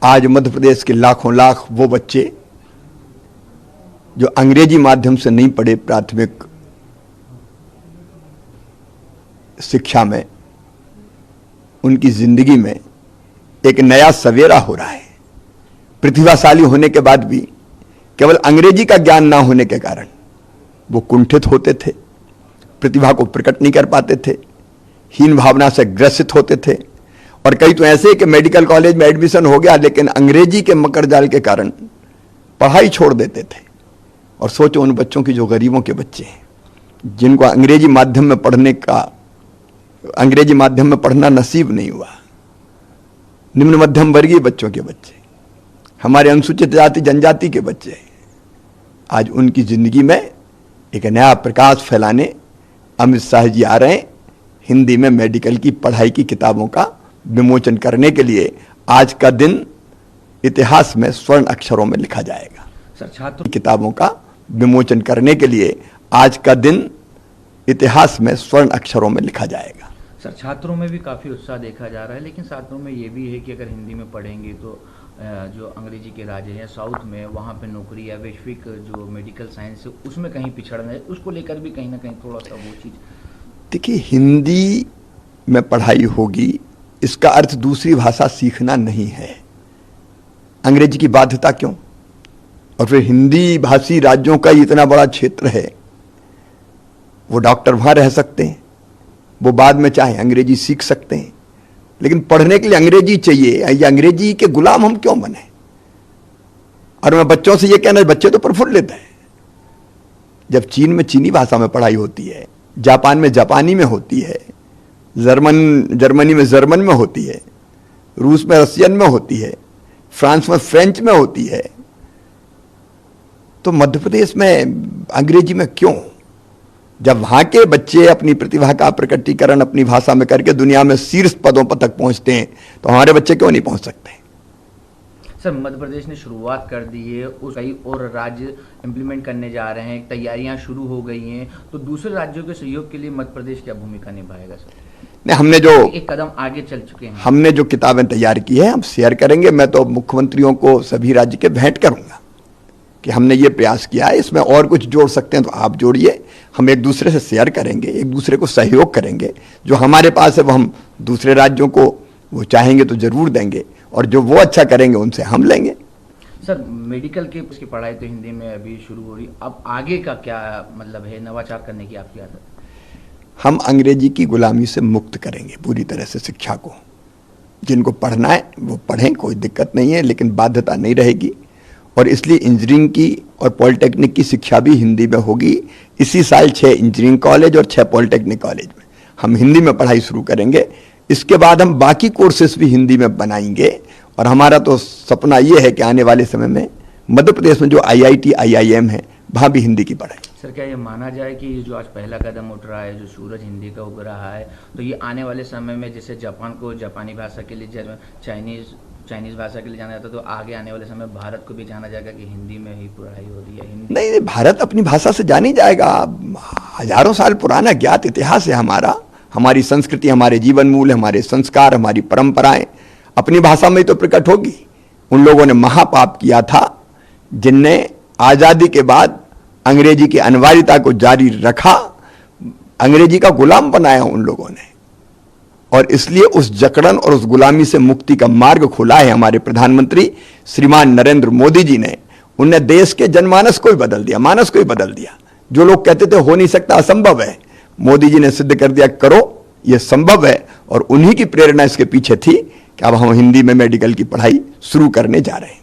आज मध्य प्रदेश के लाखों लाख वो बच्चे जो अंग्रेजी माध्यम से नहीं पढ़े प्राथमिक शिक्षा में, उनकी जिंदगी में एक नया सवेरा हो रहा है। प्रतिभाशाली होने के बाद भी केवल अंग्रेजी का ज्ञान ना होने के कारण वो कुंठित होते थे, प्रतिभा को प्रकट नहीं कर पाते थे, हीन भावना से ग्रसित होते थे। और कई तो ऐसे कि मेडिकल कॉलेज में एडमिशन हो गया लेकिन अंग्रेजी के मकर जाल के कारण पढ़ाई छोड़ देते थे। और सोचो उन बच्चों की जो गरीबों के बच्चे हैं, जिनको अंग्रेजी माध्यम में पढ़ना नसीब नहीं हुआ, निम्न मध्यम वर्गीय बच्चों के बच्चे, हमारे अनुसूचित जाति जनजाति के बच्चे, आज उनकी जिंदगी में एक नया प्रकाश फैलाने अमित शाह जी आ रहे हैं। हिंदी में मेडिकल की पढ़ाई की किताबों का विमोचन करने के लिए आज का दिन इतिहास में स्वर्ण अक्षरों में लिखा जाएगा। सर, छात्र किताबों का विमोचन करने के लिए आज का दिन इतिहास में स्वर्ण अक्षरों में लिखा जाएगा। सर, छात्रों में भी काफ़ी उत्साह देखा जा रहा है, लेकिन छात्रों में ये भी है कि अगर हिंदी में पढ़ेंगे तो जो अंग्रेजी के राज्य हैं साउथ में, वहाँ पे नौकरी या वैश्विक जो मेडिकल साइंस है उसमें कहीं पिछड़ना है, उसको लेकर भी कहीं ना कहीं थोड़ा सा वो चीज़। देखिए, हिंदी में पढ़ाई होगी इसका अर्थ दूसरी भाषा सीखना नहीं है। अंग्रेजी की बाध्यता क्यों? और फिर हिंदी भाषी राज्यों का इतना बड़ा क्षेत्र है, वो डॉक्टर वहां रह सकते हैं, वो बाद में चाहे अंग्रेजी सीख सकते हैं, लेकिन पढ़ने के लिए अंग्रेजी चाहिए। ये अंग्रेजी के गुलाम हम क्यों बने? और मैं बच्चों से ये कहना, बच्चे तो प्रफुल्लित हैं। जब चीन में चीनी भाषा में पढ़ाई होती है, जापान में जापानी में होती है, जर्मनी में जर्मन में होती है, रूस में रसियन में होती है, फ्रांस में फ्रेंच में होती है, तो मध्य प्रदेश में अंग्रेजी में क्यों? जब वहां के बच्चे अपनी प्रतिभा का प्रकटीकरण अपनी भाषा में करके दुनिया में शीर्ष पदों पर तक पहुंचते हैं, तो हमारे बच्चे क्यों नहीं पहुंच सकते? सर, मध्य प्रदेश ने शुरुआत कर दी है, कई और राज्य इम्प्लीमेंट करने जा रहे हैं, तैयारियां शुरू हो गई हैं, तो दूसरे राज्यों के सहयोग के लिए मध्य प्रदेश क्या भूमिका निभाएगा? सर, नहीं, हमने जो एक कदम आगे चल चुके हैं, हमने जो किताबें तैयार की है हम शेयर करेंगे। मैं तो मुख्यमंत्रियों को सभी राज्य के भेंट करूंगा कि हमने ये प्रयास किया है, इसमें और कुछ जोड़ सकते हैं तो आप जोड़िए। हम एक दूसरे से शेयर करेंगे, एक दूसरे को सहयोग करेंगे। जो हमारे पास है वो हम दूसरे राज्यों को वो चाहेंगे तो जरूर देंगे, और जो वो अच्छा करेंगे उनसे हम लेंगे। सर, मेडिकल की उसकी पढ़ाई तो हिंदी में अभी शुरू हो रही, अब आगे का क्या मतलब है नवाचार करने की आपकी आदत? हम अंग्रेजी की गुलामी से मुक्त करेंगे पूरी तरह से शिक्षा को। जिनको पढ़ना है वो पढ़ें, कोई दिक्कत नहीं है, लेकिन बाध्यता नहीं रहेगी। और इसलिए इंजीनियरिंग की और पॉलिटेक्निक की शिक्षा भी हिंदी में होगी। इसी साल 6 इंजीनियरिंग कॉलेज और 6 पॉलिटेक्निक कॉलेज में हम हिंदी में पढ़ाई शुरू करेंगे। इसके बाद हम बाकी कोर्सेस भी हिंदी में बनाएंगे। और हमारा तो सपना ये है कि आने वाले समय में मध्य प्रदेश में जो IIT IIM है वहाँ भी हिंदी की पढ़ाई। सर, क्या ये माना जाए कि ये जो आज पहला कदम उठ रहा है, जो सूरज हिंदी का उग रहा है, तो ये आने वाले समय में जैसे जापान को जापानी भाषा के लिए, चाइनीज भाषा के लिए जाना जाता है, तो आगे आने वाले समय भारत को भी जाना जाएगा कि हिंदी में ही पढ़ाई हो रही है? हिंदी नहीं, भारत अपनी भाषा से जानी जाएगा। हजारों साल पुराना ज्ञात इतिहास है हमारा, हमारी संस्कृति, हमारे जीवन मूल्य, हमारे संस्कार, हमारी परंपराएं अपनी भाषा में ही तो प्रकट होगी। उन लोगों ने महापाप किया था जिनने आजादी के बाद अंग्रेजी की अनिवार्यता को जारी रखा, अंग्रेजी का गुलाम बनाया उन लोगों ने। और इसलिए उस जकड़न और उस गुलामी से मुक्ति का मार्ग खोला है हमारे प्रधानमंत्री श्रीमान नरेंद्र मोदी जी ने। उनने देश के जनमानस को ही बदल दिया, मानस को ही बदल दिया। जो लोग कहते थे हो नहीं सकता, असंभव है, मोदी जी ने सिद्ध कर दिया करो, यह संभव है। और उन्हीं की प्रेरणा इसके पीछे थी कि अब हम हिंदी में मेडिकल की पढ़ाई शुरू करने जा रहे हैं।